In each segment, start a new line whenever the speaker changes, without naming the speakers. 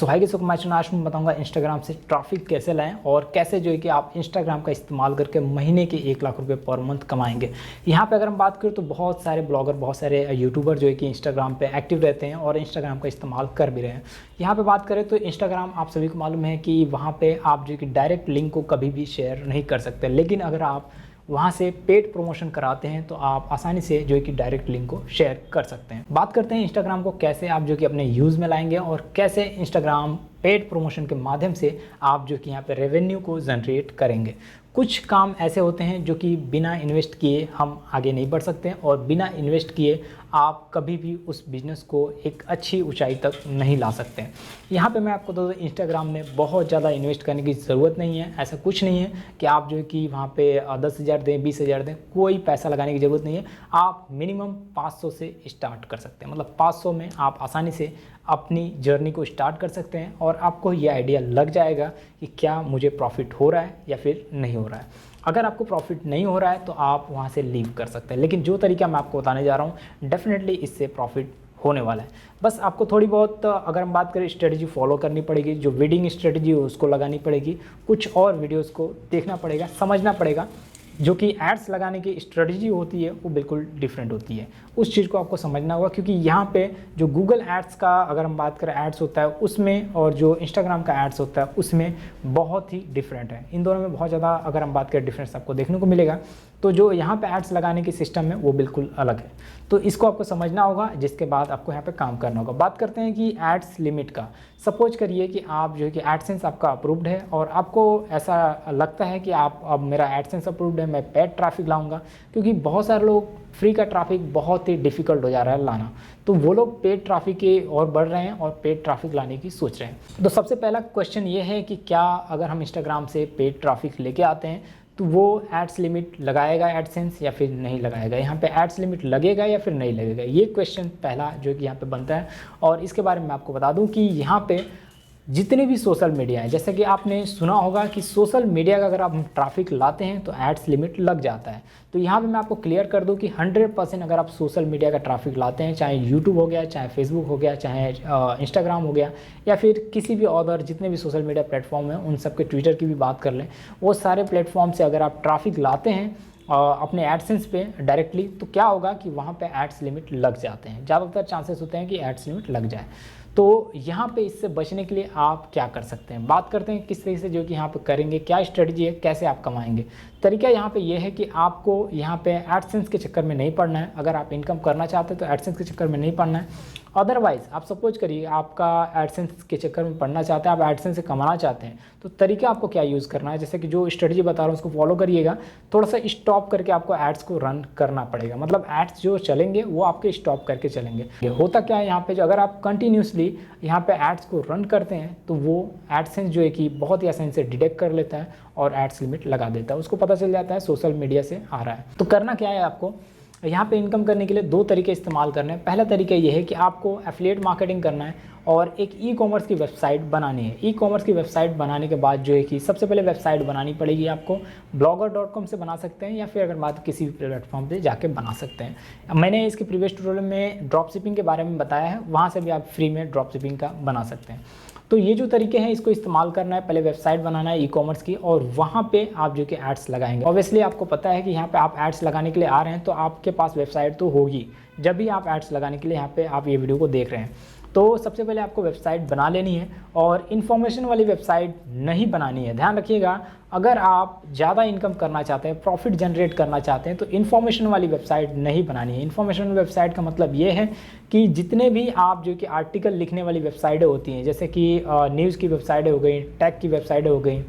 सो hi guys, आज मैं बताऊंगा इंस्टाग्राम से ट्रैफिक कैसे लाएं और कैसे जो है कि आप इंस्टाग्राम का इस्तेमाल करके महीने के 1 लाख रुपए पर मंथ कमाएंगे। यहाँ पे अगर हम बात करें तो बहुत सारे ब्लॉगर, बहुत सारे यूट्यूबर जो है कि इंस्टाग्राम पे एक्टिव रहते हैं और इंस्टाग्राम का इस्तेमाल कर भी रहे हैं। यहाँ पे बात करें तो इंस्टाग्राम आप सभी को मालूम है कि वहाँ पे आप जो कि डायरेक्ट लिंक को कभी भी शेयर नहीं कर सकते, लेकिन अगर आप वहाँ से पेड प्रमोशन कराते हैं तो आप आसानी से जो है कि डायरेक्ट लिंक को शेयर कर सकते हैं। बात करते हैं इंस्टाग्राम को कैसे आप जो कि अपने यूज़ में लाएंगे और कैसे इंस्टाग्राम पेड प्रमोशन के माध्यम से आप जो कि यहाँ पे रेवेन्यू को जनरेट करेंगे। कुछ काम ऐसे होते हैं जो कि बिना इन्वेस्ट किए हम आगे नहीं बढ़ सकते और बिना इन्वेस्ट किए आप कभी भी उस बिज़नेस को एक अच्छी ऊंचाई तक नहीं ला सकते। यहाँ पे मैं आपको बता दूँ, इंस्टाग्राम में बहुत ज़्यादा इन्वेस्ट करने की ज़रूरत नहीं है। ऐसा कुछ नहीं है कि आप जो है कि वहाँ पे 10,000 दें, 20,000 दें, कोई पैसा लगाने की ज़रूरत नहीं है। आप मिनिमम 500 से स्टार्ट कर सकते हैं। मतलब 500 में आप आसानी से अपनी जर्नी को स्टार्ट कर सकते हैं और आपको ये आइडिया लग जाएगा कि क्या मुझे प्रॉफिट हो रहा है या फिर नहीं हो रहा है। अगर आपको प्रॉफिट नहीं हो रहा है तो आप वहाँ से लीव कर सकते हैं, लेकिन जो तरीका मैं आपको बताने जा रहा हूँ डेफिनेटली इससे प्रॉफिट होने वाला है। बस आपको थोड़ी बहुत अगर हम बात करें स्ट्रेटजी फॉलो करनी पड़ेगी, जो वीडिंग स्ट्रेटजी है उसको लगानी पड़ेगी, कुछ और वीडियोस को देखना पड़ेगा, समझना पड़ेगा। जो कि एड्स लगाने की स्ट्रेटजी होती है वो बिल्कुल डिफरेंट होती है, उस चीज़ को आपको समझना होगा। क्योंकि यहाँ पे जो गूगल एड्स का अगर हम बात करें एड्स होता है उसमें और जो इंस्टाग्राम का एड्स होता है उसमें बहुत ही डिफरेंट है। इन दोनों में बहुत ज़्यादा अगर हम बात करें डिफरेंस आपको देखने को मिलेगा। तो जो यहाँ पे एड्स लगाने की सिस्टम है वो बिल्कुल अलग है, तो इसको आपको समझना होगा, जिसके बाद आपको यहाँ पे काम करना होगा। बात करते हैं कि एड्स लिमिट का। सपोज करिए कि आप जो है कि एडसेंस आपका अप्रूव्ड है और आपको ऐसा लगता है कि आप अब मेरा एडसेंस अप्रूव्ड है, मैं पेड ट्रैफिक लाऊंगा, क्योंकि बहुत सारे लोग फ्री का ट्रैफिक बहुत ही डिफिकल्ट हो जा रहा है लाना, तो वो लोग पेड ट्रैफिक की ओर बढ़ रहे हैं और पेड ट्रैफिक लाने की सोच रहे हैं। तो सबसे पहला क्वेश्चन ये है कि क्या अगर हम इंस्टाग्राम से पेड ट्रैफिक लेके आते हैं तो वो एड्स लिमिट लगाएगा एडसेंस या फिर नहीं लगाएगा। यहाँ पे एड्स लिमिट लगेगा या फिर नहीं लगेगा, ये क्वेश्चन पहला जो कि यहाँ पे बनता है। और इसके बारे में आपको बता दूँ कि यहाँ पे जितने भी सोशल मीडिया है, जैसे कि आपने सुना होगा कि सोशल मीडिया का अगर आप ट्रैफिक लाते हैं तो एड्स लिमिट लग जाता है। तो यहाँ पे मैं आपको क्लियर कर दूं कि 100% अगर आप सोशल मीडिया का ट्रैफिक लाते हैं, चाहे यूट्यूब हो गया, चाहे फेसबुक हो गया, चाहे इंस्टाग्राम हो गया, या फिर किसी भी अदर जितने भी सोशल मीडिया प्लेटफॉर्म हैं, उन सब के ट्विटर की भी बात कर लें, वो सारे प्लेटफॉर्म से अगर आप ट्रैफिक लाते हैं अपने एडसेंस पे डायरेक्टली, तो क्या होगा कि वहाँ पे एड्स लिमिट लग जाते हैं। ज़्यादातर चांसेस होते हैं कि एड्स लिमिट लग जाए। तो यहाँ पे इससे बचने के लिए आप क्या कर सकते हैं, बात करते हैं किस तरीके से जो कि यहाँ पे करेंगे, क्या स्ट्रेटजी है, कैसे आप कमाएंगे। तरीका यहाँ पे ये है कि आपको यहाँ पे एडसेंस के चक्कर में नहीं पड़ना है। अगर आप इनकम करना चाहते हैं तो एडसेंस के चक्कर में नहीं पड़ना है। अदरवाइज़ आप सपोज करिए आपका एडसेंस के चक्कर में पढ़ना चाहते हैं, आप एडसेंस से कमाना चाहते हैं, तो तरीका आपको क्या यूज़ करना है, जैसे कि जो स्ट्रेटजी बता रहा हूँ उसको फॉलो करिएगा। थोड़ा सा स्टॉप करके आपको एड्स को रन करना पड़ेगा, मतलब एड्स जो चलेंगे वो आपके स्टॉप करके चलेंगे। होता क्या है यहाँ पे, जो अगर आप कंटिन्यूसली यहाँ पे एड्स को रन करते हैं तो वो एडसेंस जो है कि बहुत ही आसानी से डिटेक्ट कर लेता है और एड्स लिमिट लगा देता है। उसको पता चल जाता है सोशल मीडिया से आ रहा है। तो करना क्या है, आपको यहाँ पे इनकम करने के लिए 2 तरीके इस्तेमाल करने हैं। पहला तरीका ये है कि आपको एफिलिएट मार्केटिंग करना है और एक ई कॉमर्स की वेबसाइट बनानी है। ई कॉमर्स की वेबसाइट बनाने के बाद जो है कि सबसे पहले वेबसाइट बनानी पड़ेगी आपको। blogger.com से बना सकते हैं या फिर अगर बात किसी भी प्लेटफॉर्म पे जाके बना सकते हैं। मैंने इसके प्रीवियस ट्यूटोरियल में ड्रॉप शिपिंग के बारे में बताया है, वहाँ से भी आप फ्री में ड्रॉप शिपिंग का बना सकते हैं। तो ये जो तरीके हैं इसको इस्तेमाल करना है। पहले वेबसाइट बनाना है ई कॉमर्स की और वहाँ पे आप जो कि एड्स लगाएंगे। ऑब्वियसली आपको पता है कि यहाँ पे आप एड्स लगाने के लिए आ रहे हैं तो आपके पास वेबसाइट तो होगी, जब भी आप एड्स लगाने के लिए यहाँ पे आप ये वीडियो को देख रहे हैं। तो सबसे पहले आपको वेबसाइट बना लेनी है और इन्फॉर्मेशन वाली वेबसाइट नहीं बनानी है। ध्यान रखिएगा, अगर आप ज़्यादा इनकम करना चाहते हैं, प्रॉफिट जनरेट करना चाहते हैं तो इन्फॉर्मेशन वाली वेबसाइट नहीं बनानी है। इन्फॉर्मेशन वेबसाइट का मतलब ये है कि जितने भी आप जो कि आर्टिकल लिखने वाली वेबसाइटें होती हैं, जैसे कि न्यूज़ की वेबसाइटें हो गई, टेक की वेबसाइटें हो गई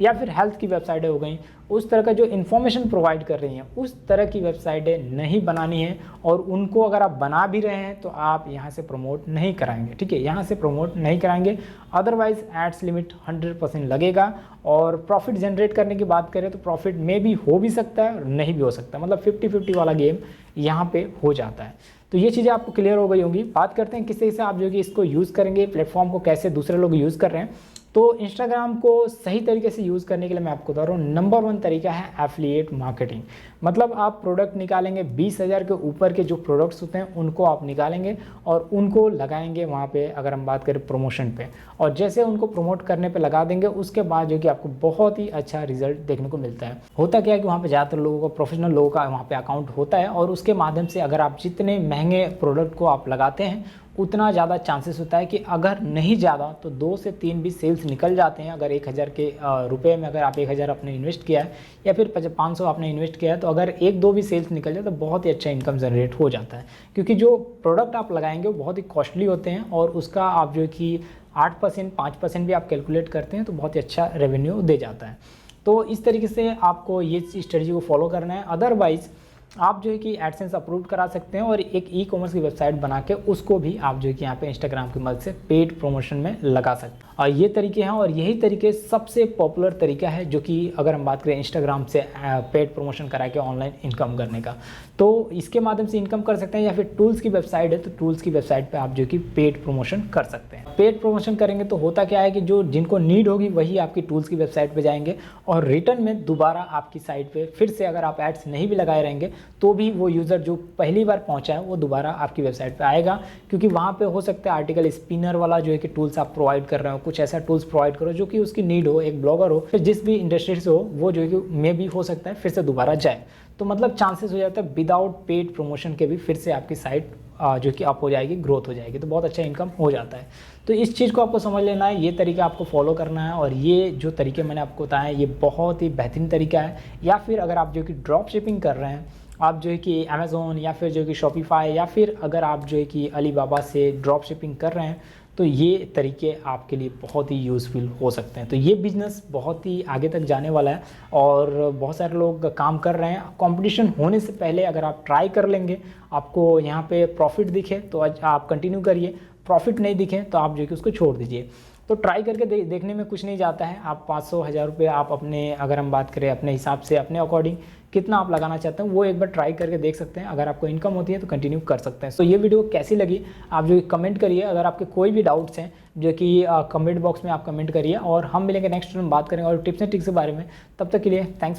या फिर हेल्थ की वेबसाइटें हो गई, उस तरह का जो इन्फॉर्मेशन प्रोवाइड कर रही हैं उस तरह की वेबसाइटें नहीं बनानी है। और उनको अगर आप बना भी रहे हैं तो आप यहाँ से प्रमोट नहीं कराएंगे, ठीक है, यहाँ से प्रमोट नहीं कराएंगे। अदरवाइज एड्स लिमिट 100% लगेगा। और प्रॉफिट जनरेट करने की बात करें तो प्रॉफिट में भी हो भी सकता है और नहीं भी हो सकता, मतलब 50-50 वाला गेम यहाँ पे हो जाता है। तो ये चीज़ें आपको क्लियर हो गई होंगी। बात करते हैं किस तरह से आप जो कि इसको यूज़ करेंगे, प्लेटफॉर्म को कैसे दूसरे लोग यूज़ कर रहे हैं। तो इंस्टाग्राम को सही तरीके से यूज़ करने के लिए मैं आपको बता रहा हूँ, नंबर 1 तरीका है एफिलिएट मार्केटिंग। मतलब आप प्रोडक्ट निकालेंगे, 20,000 के ऊपर के जो प्रोडक्ट्स होते हैं उनको आप निकालेंगे और उनको लगाएंगे वहाँ पे, अगर हम बात करें प्रमोशन पे, और जैसे उनको प्रमोट करने पे लगा देंगे उसके बाद जो कि आपको बहुत ही अच्छा रिजल्ट देखने को मिलता है। होता क्या है कि वहाँ पे ज़्यादातर लोगों का, प्रोफेशनल लोगों का वहाँ पे अकाउंट होता है, और उसके माध्यम से अगर आप जितने महंगे प्रोडक्ट को आप लगाते हैं उतना ज़्यादा चांसेस होता है कि अगर नहीं ज़्यादा तो 2 से 3 भी सेल्स निकल जाते हैं। अगर 1,000 के रुपए में अगर आप 1,000 आपने इन्वेस्ट किया है या फिर 500 आपने इन्वेस्ट किया है, तो अगर 1-2 भी सेल्स निकल जाए तो बहुत ही अच्छा इनकम जनरेट हो जाता है, क्योंकि जो प्रोडक्ट आप लगाएंगे वो बहुत ही कॉस्टली होते हैं और उसका आप जो कि 8%, 5% भी आप कैलकुलेट करते हैं तो बहुत ही अच्छा रेवेन्यू दे जाता है। तो इस तरीके से आपको ये स्ट्रेटजी को फॉलो करना है। अदरवाइज़ आप जो है कि एडसेंस अप्रूव करा सकते हैं और एक ई कॉमर्स की वेबसाइट बना के उसको भी आप जो है कि यहाँ पे इंस्टाग्राम की मदद से पेड प्रमोशन में लगा सकते हैं। और ये तरीके हैं, और यही तरीके सबसे पॉपुलर तरीका है जो कि अगर हम बात करें इंस्टाग्राम से पेड प्रमोशन करा के ऑनलाइन इनकम करने का, तो इसके माध्यम से इनकम कर सकते हैं। या फिर टूल्स की वेबसाइट है तो टूल्स की वेबसाइट पर आप जो कि पेड प्रमोशन कर सकते हैं। पेड प्रमोशन करेंगे तो होता क्या है कि जो जिनको नीड होगी वही आपकी टूल्स की वेबसाइट पर जाएंगे और रिटर्न में दोबारा आपकी साइट पर फिर से, अगर आप एड्स नहीं भी लगाए रहेंगे तो भी वो यूज़र जो पहली बार पहुंचा है वो दोबारा आपकी वेबसाइट पे आएगा, क्योंकि वहाँ पे हो सकता है आर्टिकल स्पिनर वाला जो है कि टूल्स आप प्रोवाइड कर रहे हो, कुछ ऐसा टूल्स प्रोवाइड करो जो कि उसकी नीड हो, एक ब्लॉगर हो, फिर जिस भी इंडस्ट्री से हो वो जो है कि मे भी हो सकता है फिर से दोबारा जाए। तो मतलब चांसेस हो जाता है विदाउट पेड प्रमोशन के भी फिर से आपकी साइट जो कि अप हो जाएगी, ग्रोथ हो जाएगी, तो बहुत अच्छा इनकम हो जाता है। तो इस चीज़ को आपको समझ लेना है, ये तरीका आपको फॉलो करना है, और ये जो तरीके मैंने आपको बताए ये बहुत ही बेहतरीन तरीका है। या फिर अगर आप जो कि ड्रॉप शिपिंग कर रहे हैं, आप जो है कि अमेज़ोन या फिर जो कि शॉपिफाई, या फिर अगर आप जो है कि अलीबाबा से ड्रॉप शिपिंग कर रहे हैं, तो ये तरीके आपके लिए बहुत ही यूज़फुल हो सकते हैं। तो ये बिज़नेस बहुत ही आगे तक जाने वाला है और बहुत सारे लोग काम कर रहे हैं। कंपटीशन होने से पहले अगर आप ट्राई कर लेंगे, आपको यहाँ पे प्रॉफिट दिखे तो आप कंटिन्यू करिए, प्रॉफिट नहीं दिखे तो आप जो कि उसको छोड़ दीजिए। तो ट्राई करके देखने में कुछ नहीं जाता है। आप 500-1000 रुपये आप अपने, अगर हम बात करें अपने हिसाब से, अपने अकॉर्डिंग कितना आप लगाना चाहते हैं वो एक बार ट्राई करके देख सकते हैं। अगर आपको इनकम होती है तो कंटिन्यू कर सकते हैं। तो ये वीडियो कैसी लगी आप जो कमेंट करिए। अगर आपके कोई भी डाउट्स हैं जो कि कमेंट बॉक्स में आप कमेंट करिए, और हम मिलेंगे नेक्स्ट में, बात करेंगे और टिप्स एंड ट्रिक्स के बारे में। तब तक के लिए थैंक्स।